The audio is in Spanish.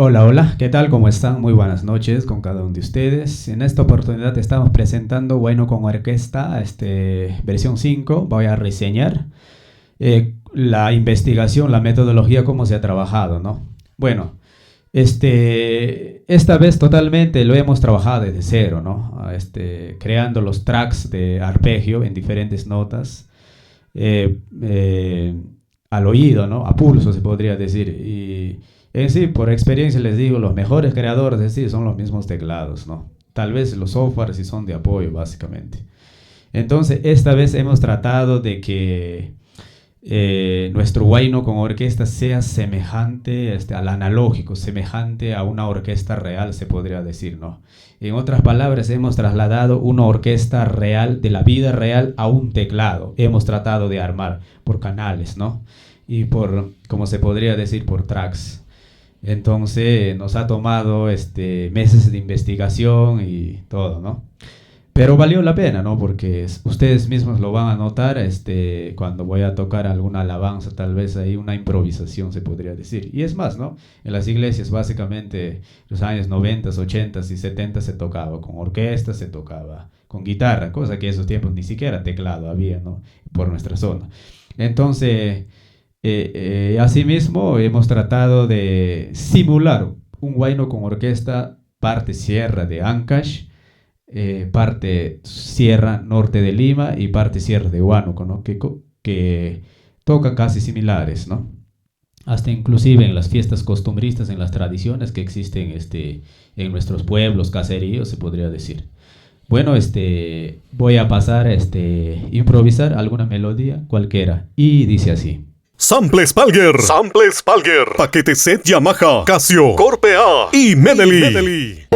Hola, hola, ¿qué tal? ¿Cómo están? Muy buenas noches con cada uno de ustedes. En esta oportunidad estamos presentando Bueno con Orquesta, versión 5. Voy a reseñar la investigación, la metodología, cómo se ha trabajado, ¿no? Bueno, esta vez totalmente lo hemos trabajado desde cero, ¿no? Creando los tracks de arpegio en diferentes notas, eh, eh, al oído, ¿no? A pulso se podría decir. Y en sí, por experiencia les digo, los mejores creadores de sí son los mismos teclados, ¿no? Tal vez los softwares sí son de apoyo, básicamente. Entonces, esta vez hemos tratado de que nuestro huayno con orquesta sea semejante al analógico, semejante a una orquesta real, se podría decir, ¿no? En otras palabras, hemos trasladado una orquesta real, de la vida real, a un teclado. Hemos tratado de armar por canales, ¿no? Y por, como se podría decir, por tracks. Entonces, nos ha tomado meses de investigación y todo, ¿no? Pero valió la pena, ¿no? Porque ustedes mismos lo van a notar cuando voy a tocar alguna alabanza, tal vez hay una improvisación, se podría decir. Y es más, ¿no? En las iglesias, básicamente, los años 90, 80 y 70 se tocaba con orquesta, se tocaba con guitarra, cosa que en esos tiempos ni siquiera teclado había, ¿no? Por nuestra zona. Entonces, asimismo, hemos tratado de simular un huayno con orquesta, parte sierra de Ancash, parte sierra norte de Lima y parte sierra de Huánuco, ¿no? Que tocan casi similares, ¿no? Hasta inclusive en las fiestas costumbristas, en las tradiciones que existen en nuestros pueblos, caseríos, se podría decir. Bueno, voy a pasar a improvisar alguna melodía cualquiera y dice así. Samples Palger, paquete set Yamaha, Casio, Corpe A y Medley.